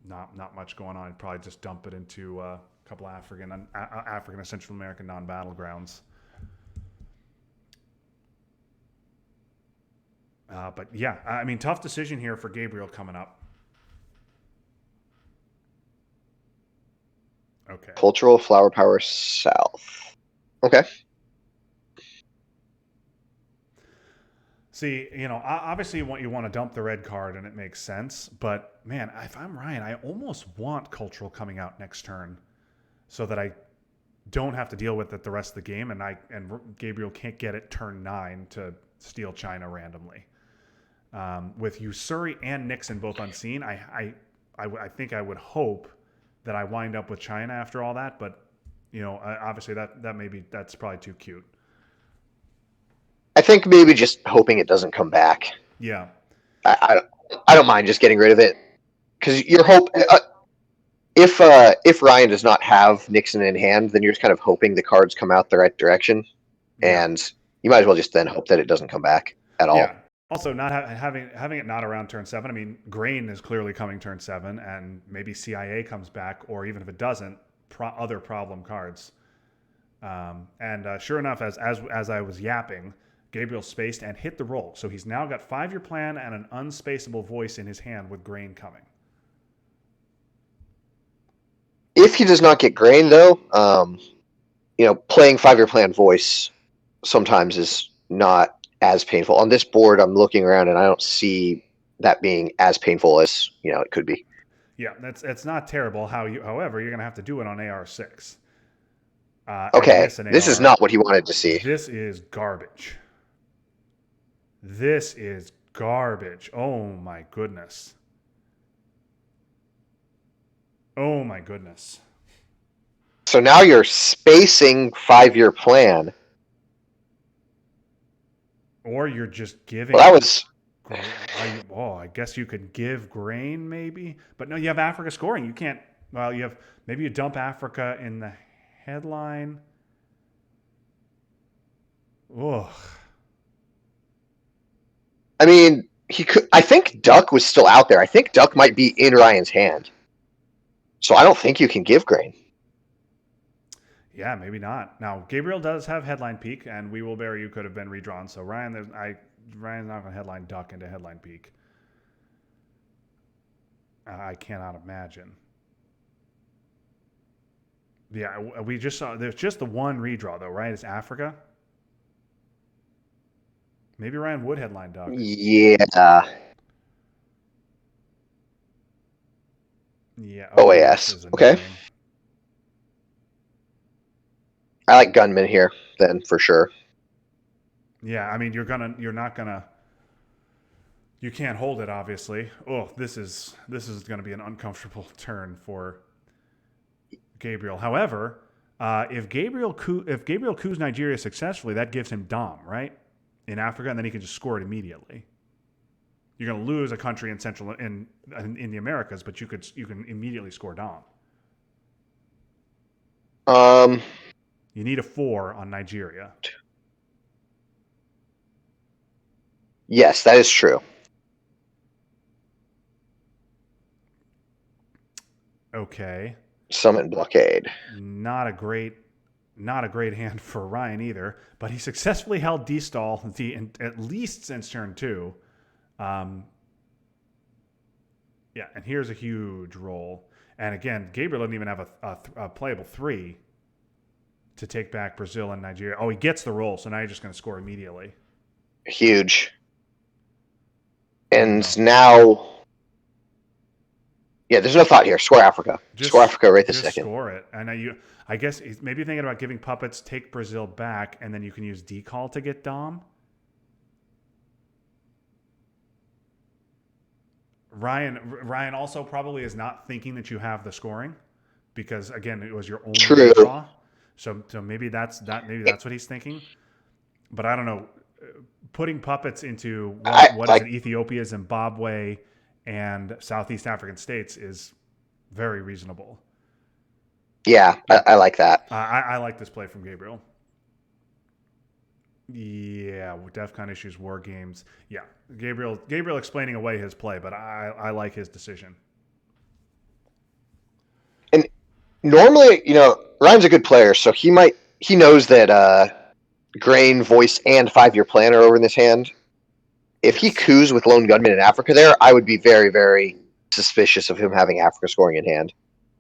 not much going on. I'd probably just dump it into a couple African and Central American non-battlegrounds. But yeah, I mean, tough decision here for Gabriel coming up. Okay. Cultural flower power south. Okay. See, obviously you want to dump the red card, and it makes sense. But man, if I'm Ryan, I almost want cultural coming out next turn, so that I don't have to deal with it the rest of the game, and Gabriel can't get it turn 9 to steal China randomly. With Usuri and Nixon both unseen, I think I would hope that I wind up with China after all that. But obviously that's probably too cute. I think maybe just hoping it doesn't come back. Yeah. I don't mind just getting rid of it because your hope. If Ryan does not have Nixon in hand, then you're just kind of hoping the cards come out the right direction, Yeah. and you might as well just then hope that it doesn't come back at all. Yeah. Also, not having it not around turn 7. I mean, Grain is clearly coming turn 7, and maybe CIA comes back, or even if it doesn't, other problem cards. And sure enough, as I was yapping, Gabriel spaced and hit the roll. So he's now got 5-year plan and an unspaceable voice in his hand with Grain coming. If he does not get grain, though, playing 5-year plan voice sometimes is not as painful. On this board, I'm looking around and I don't see that being as painful as it could be. Yeah, it's not terrible. However, you're going to have to do it on AR6. Okay, this is not what he wanted to see. This is garbage. This is garbage. Oh my goodness. Oh my goodness. So now you're spacing 5-year plan. Or you're just giving. Well, that was. I guess you could give Grain maybe, but no, you have Africa scoring. You can't. Well, maybe you dump Africa in the headline. Ugh. I mean, he could. I think Duck was still out there. I think Duck might be in Ryan's hand. So I don't think you can give grain. Yeah, maybe not. Now, Gabriel does have headline peak, and We Will Bury You could have been redrawn. So, Ryan, Ryan's not going to headline duck into headline peak. I cannot imagine. Yeah, we just saw. There's just the one redraw though, right? It's Africa. Maybe Ryan would headline duck. Yeah. Yeah. Oh, this OAS. is Okay. annoying. I like gunman here then for sure. Yeah, I mean, you're not gonna, you can't hold it, obviously. Oh, this is gonna be an uncomfortable turn for Gabriel. However, if Gabriel coups Nigeria successfully, that gives him Dom, right, in Africa, and then he can just score it immediately. You're gonna lose a country in in the Americas, but you can immediately score Dom. Um. You need a 4 on Nigeria. Yes, that is true. Okay. Summit blockade. Not a great hand for Ryan either, but he successfully held D-stall at least since turn 2. Yeah, and here's a huge roll. And again, Gabriel doesn't even have a playable 3 to take back Brazil and Nigeria. Oh, he gets the roll, so now you're just going to score immediately. Huge. And now, yeah, there's no thought here. Score Africa. Score Africa right this second. Score it. And I guess maybe thinking about giving puppets, take Brazil back, and then you can use decall to get Dom. Ryan also probably is not thinking that you have the scoring, because again, it was your only draw. So maybe that's what he's thinking. But I don't know. Putting puppets into what is it? Ethiopia, Zimbabwe, and Southeast African states is very reasonable. Yeah, I like that. I like this play from Gabriel. Yeah, DEFCON issues, war games. Yeah, Gabriel explaining away his play, but I like his decision. And normally, Ryan's a good player, so he knows that grain, voice, and 5-year plan are over in this hand. If he coups with lone gunman in Africa there, I would be very, very suspicious of him having Africa scoring in hand.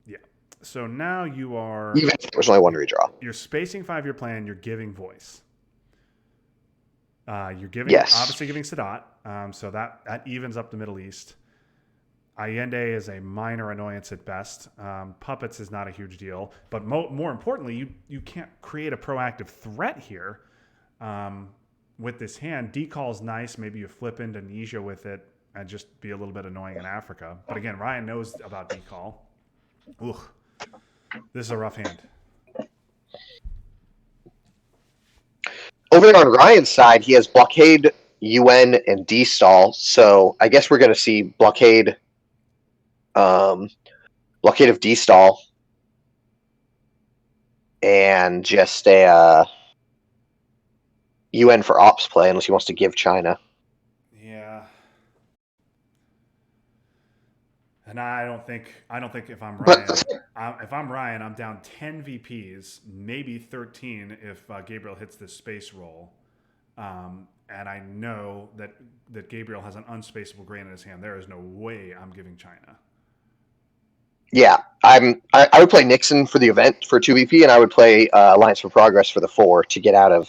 Yeah. So now you are, even if there's only one redraw. You're spacing 5-year plan. You're giving voice. You're obviously giving Sadat, so that evens up the Middle East. Allende is a minor annoyance at best. Puppets is not a huge deal, but more importantly, you can't create a proactive threat here with this hand. Decall's nice. Maybe you flip Indonesia with it and just be a little bit annoying in Africa. But again, Ryan knows about decall. Ugh, this is a rough hand. Over there on Ryan's side, he has blockade, UN, and D-stall. So I guess we're going to see blockade of D-stall, and just a UN for ops play, unless he wants to give China. Yeah. And I don't think if I'm Ryan, I'm down 10 VPs, maybe 13 if Gabriel hits this space roll. And I know that Gabriel has an unspaceable grain in his hand. There is no way I'm giving China. Yeah, I would play Nixon for the event for 2 VP, and I would play Alliance for Progress for the 4 to get a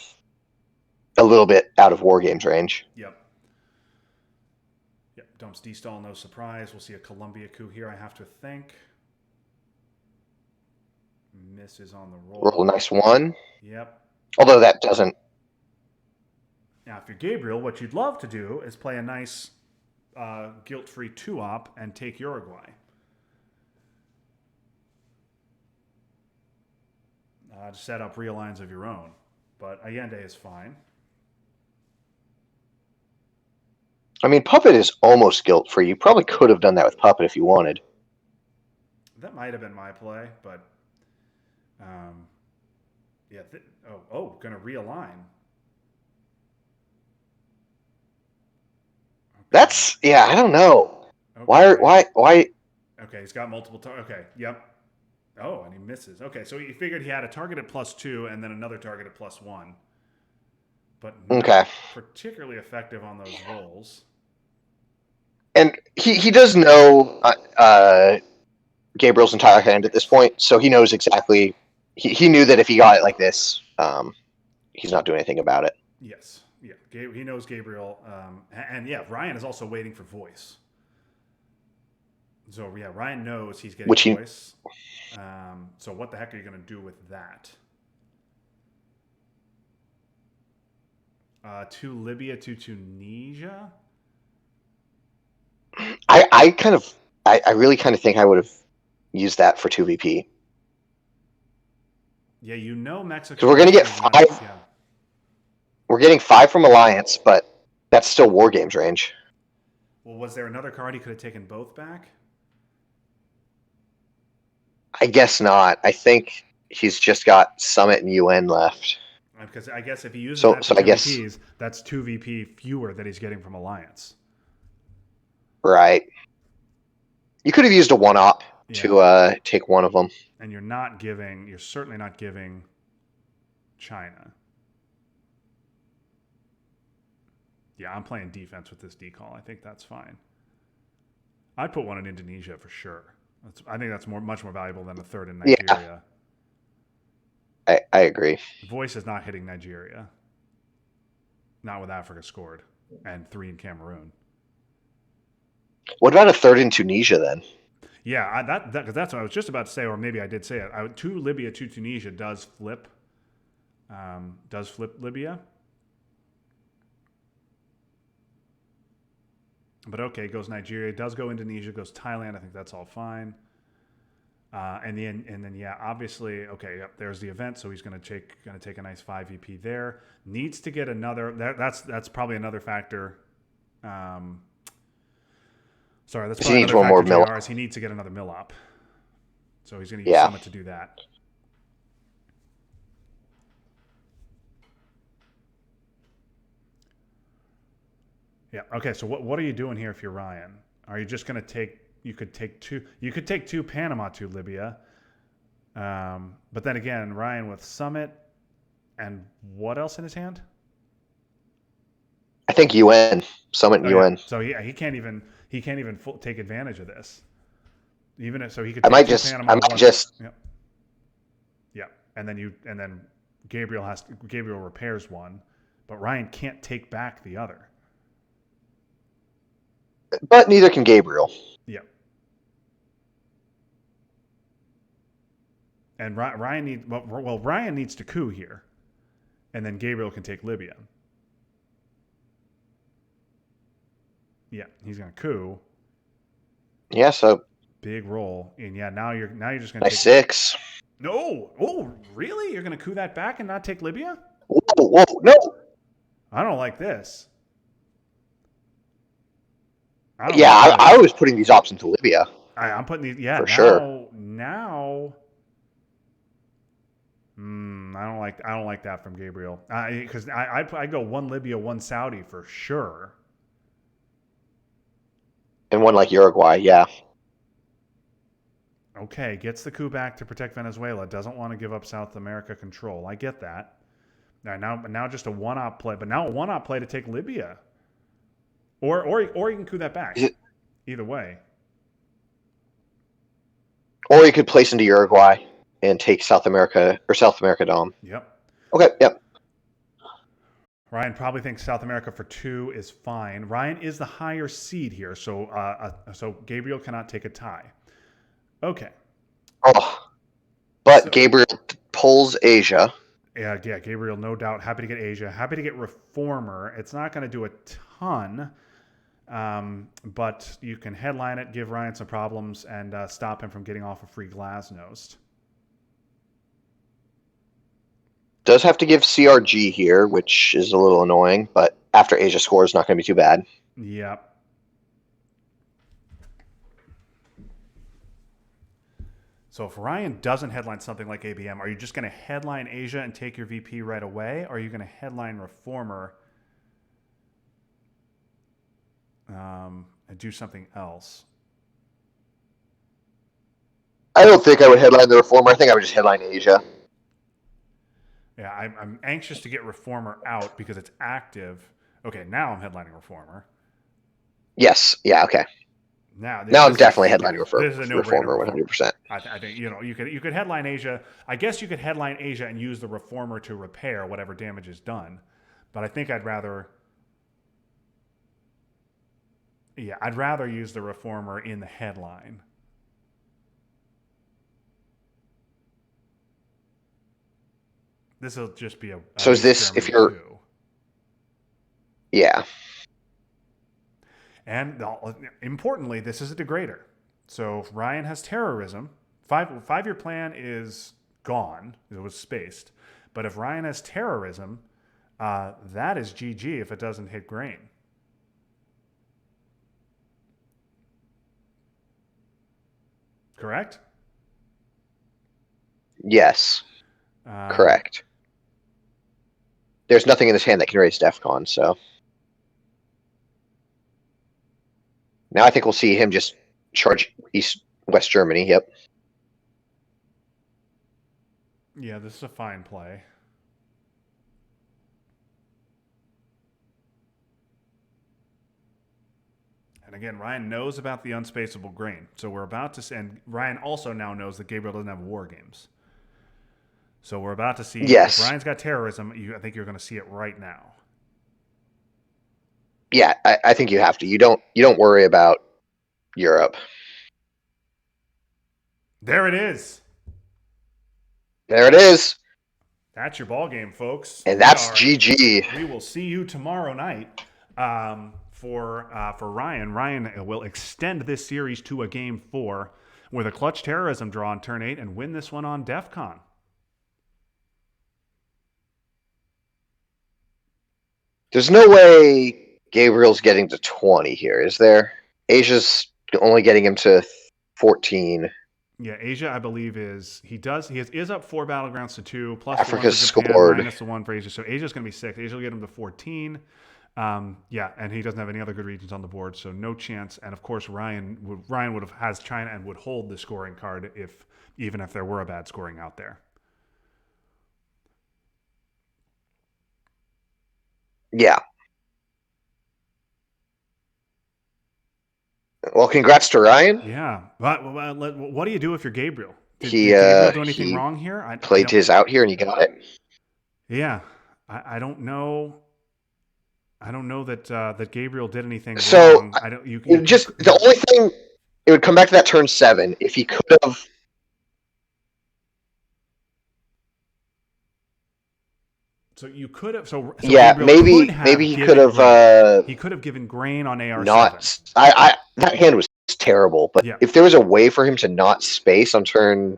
little bit out of War Games range. Yep. Dumps D-stall, no surprise. We'll see a Columbia coup here, I have to think. Misses on the roll. Roll a nice 1. Yep. Although that doesn't. Now, if you're Gabriel, what you'd love to do is play a nice guilt-free 2-op and take Uruguay. To set up real lines of your own. But Allende is fine. I mean, Puppet is almost guilt-free. You probably could have done that with Puppet if you wanted. That might have been my play, but yeah. Gonna realign. Okay. That's I don't know. Okay. Why? Okay, he's got multiple. Okay, yep. Oh, and he misses. Okay, so he figured he had a target at +2 and then another target at +1. but Okay. not particularly effective on those rolls. And he does know Gabriel's entire hand at this point, so he knows exactly. He knew that if he got it like this, he's not doing anything about it. Yes, yeah, he knows Gabriel, and yeah, Ryan is also waiting for voice. So yeah, Ryan knows he's getting Which he voice. So what the heck are you going to do with that? To Libya, to Tunisia. I really kind of think I would have used that for 2VP. Yeah, you know Mexico. Because we're going to get 5. Yeah. We're getting 5 from Alliance, but that's still War Games range. Well, was there another card he could have taken both back? I guess not. I think he's just got Summit and UN left. Because I guess if he uses So that for I two guess VPs, that's 2 VP fewer that he's getting from Alliance. right. You could have used a 1-op to take one of them. And you're certainly not giving China. Yeah, I'm playing defense with this decall. I think that's fine. I'd put one in Indonesia for sure. I think that's much more valuable than a third in Nigeria. Yeah. I agree. Voice is not hitting Nigeria. Not with Africa scored. And 3 in Cameroon. What about a third in Tunisia then? Yeah, because that's what I was just about to say, or maybe I did say it. 2 Libya, 2 Tunisia does flip Libya. But okay, goes Nigeria, does go Indonesia, goes Thailand. I think that's all fine. And then yeah, obviously, okay, yep, there's the event, so he's going to take a nice 5 VP there. Needs to get another. That's probably another factor. Sorry, that's probably another factor. More he needs to get another mill up, so he's going to use Summit to do that. Yeah. Okay. So what are you doing here if you're Ryan? Are you just going to take? You could take 2. You could take 2 Panama to Libya. But then again, Ryan with Summit and what else in his hand? I think UN, Summit and UN. Yeah. So he can't even take advantage of this. Even if, so he could. Take I might just. Yep. Yeah, and then Gabriel repairs one, but Ryan can't take back the other. But neither can Gabriel. Yeah. And Ryan needs to coup here, and then Gabriel can take Libya. Yeah, he's gonna coup. Yeah, so big roll, and yeah, now you're just gonna take 6. No, oh really? You're gonna coup that back and not take Libya? Whoa, no! I don't like this. I was putting these ops into Libya. I'm putting these. Yeah, for sure. Now, I don't like that from Gabriel. Because I go 1 Libya, 1 Saudi for sure. And 1 like Uruguay, yeah. Okay, gets the coup back to protect Venezuela. Doesn't want to give up South America control. I get that. Now just a 1-op play, but now a 1-op play to take Libya. Or you can coup that back. Either way. Or you could place into Uruguay and take South America Dom. Yep. Okay, yep. Ryan probably thinks South America for 2 is fine. Ryan is the higher seed here, so Gabriel cannot take a tie. Okay. Oh, but Gabriel pulls Asia. Yeah, Gabriel, no doubt. Happy to get Asia. Happy to get Reformer. It's not going to do a ton. But you can headline it, give Ryan some problems, and stop him from getting off a free Glasnost. Does have to give CRG here, which is a little annoying, but after Asia score is not going to be too bad. Yep. So if Ryan doesn't headline something like ABM, are you just going to headline Asia and take your VP right away, or are you going to headline Reformer and do something else? I don't think I would headline the Reformer. I think I would just headline Asia. Yeah, I'm anxious to get Reformer out because it's active. Okay, now I'm headlining Reformer. Yes. Yeah. Okay. Now Now I'm this definitely is headlining this is a no-brainer Reformer Reformer. 100%. I think you could headline Asia. I guess you could headline Asia and use the Reformer to repair whatever damage is done. But I think I'd rather use the Reformer in the headline. This will just be So an is East this if Germany you're coup. yeah. And importantly, this is a degrader. So if Ryan has terrorism, five-year plan is gone. It was spaced. But if Ryan has terrorism, that is GG if it doesn't hit grain. Correct? Yes. Um, Correct. There's nothing in this hand that can raise DEFCON, so now I think we'll see him just charge West Germany. Yep. yeah, this is a fine play. And again, Ryan knows about the unspaceable grain. So we're about to send. Ryan also now knows that Gabriel doesn't have war games. So we're about to see if Yes. Ryan's got terrorism. I think you're going to see it right now. Yeah, I think you have to. You don't worry about Europe. There it is. There it is. That's your ball game, folks. And that's GG. We will see you tomorrow night for Ryan. Ryan will extend this series to a game 4 with a clutch terrorism draw on turn 8 and win this one on DEF CON. There's no way Gabriel's getting to 20 here, is there? Asia's only getting him to 14. Yeah, Asia, I believe, is up 4 battlegrounds to 2, plus the 1 for Africa's Japan, scored. minus the 1 for Asia. So Asia's going to be 6. Asia will get him to 14. Yeah, and he doesn't have any other good regions on the board, so no chance. And of course, Ryan would have has China and would hold the scoring card even if there were a bad scoring out there. Yeah. Well, congrats to Ryan. Yeah, but what do you do if you're Gabriel? Did He Gabriel do anything he wrong here? I played don't. his out here and he got it. Yeah, I don't know. I don't know that Gabriel did anything So wrong. I don't. just the only thing it would come back to that turn 7 if he could have. So you could have. So Yeah, Gabriel could have maybe he could given have grain. He could have given grain on AR7. not. I that hand was terrible, but Yeah. if there was a way for him to not space on turn.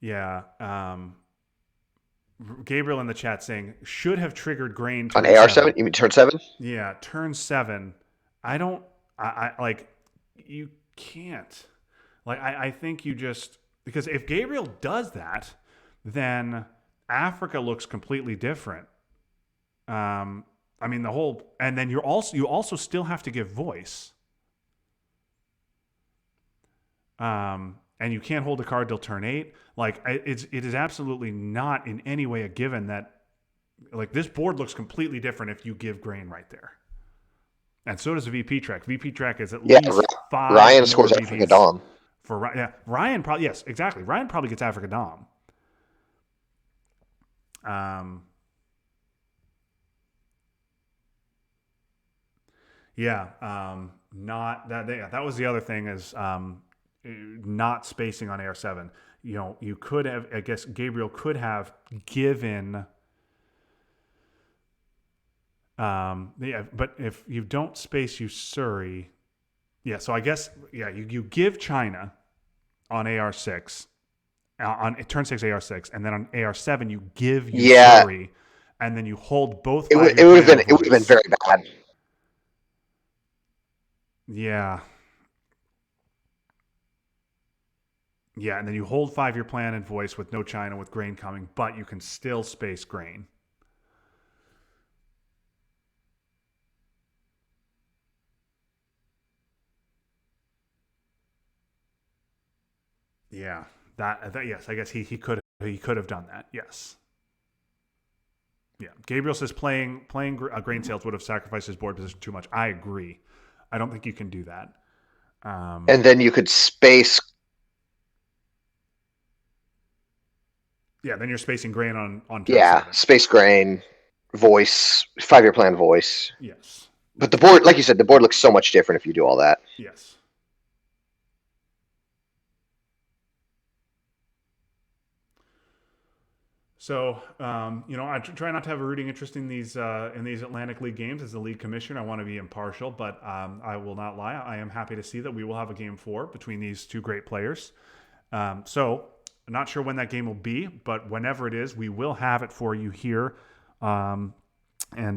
Yeah. Gabriel in the chat saying should have triggered grain On turn AR7? 7. You mean turn 7? Yeah, turn 7. I don't. I like. You can't. Like I think you just because if Gabriel does that, then Africa looks completely different. I mean the whole, and then you also still have to give voice. And you can't hold a card till turn 8. Like it is absolutely not in any way a given that like this board looks completely different if you give grain right there. And so does the VP track. VP track is at least 5 Ryan more scores VPs Africa Dom. for Ryan probably, yes, exactly. Ryan probably gets Africa Dom. Not that. Yeah, that was the other thing is not spacing on AR7. You know, you could have. I guess Gabriel could have given. Yeah, but if you don't space Usuri, yeah. So I guess you give China on AR6 on turn 6 AR6, and then on AR7 you give Usuri, and then you hold both. It would have been very bad. Yeah. Yeah, and then you hold 5-year plan and voice with no China with grain coming, but you can still space grain. Yeah, Yes, I guess he could have done that. Yes. Yeah. Gabriel says playing grain sales would have sacrificed his board position too much. I agree. I don't think you can do that. And then you could space. Yeah, then you're spacing grain on turn Yeah, 7. space grain, voice, 5-year plan voice. Yes. But the board, like you said, the board looks so much different if you do all that. Yes. So, I try not to have a rooting interest in these Atlantic League games as the league commissioner. I want to be impartial, but I will not lie. I am happy to see that we will have a game 4 between these two great players. So, I'm not sure when that game will be, but whenever it is, we will have it for you here. And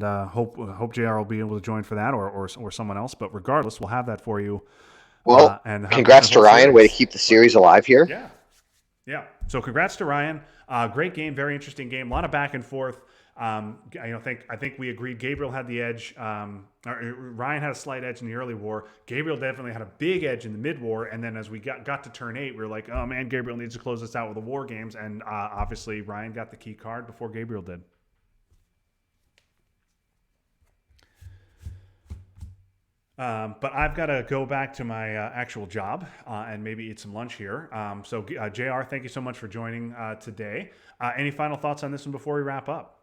hope JR will be able to join for that, or someone else. But regardless, we'll have that for you. Well, And congrats to Ryan. Way to keep the series alive here. Yeah. Yeah. So congrats to Ryan. Great game, very interesting game. A lot of back and forth. I think we agreed Gabriel had the edge. Ryan had a slight edge in the early war. Gabriel definitely had a big edge in the mid war. And then as we got to turn 8, we were like, oh man, Gabriel needs to close this out with the war games. And obviously Ryan got the key card before Gabriel did. But I've got to go back to my actual job and maybe eat some lunch here. So, JR, thank you so much for joining today. Any final thoughts on this one before we wrap up?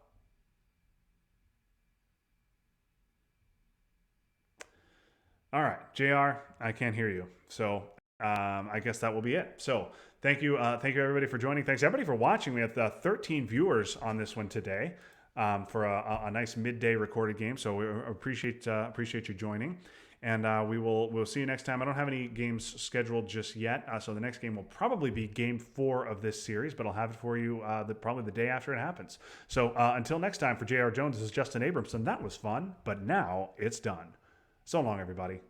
All right, JR, I can't hear you. So I guess that will be it. So thank you everybody for joining. Thanks everybody for watching. We have 13 viewers on this one today for a nice midday recorded game. So we appreciate you joining. And we'll see you next time. I don't have any games scheduled just yet, so the next game will probably be Game 4 of this series, but I'll have it for you probably the day after it happens. So until next time, for J.R. Jones, this is Justin Abramson. That was fun, but now it's done. So long, everybody.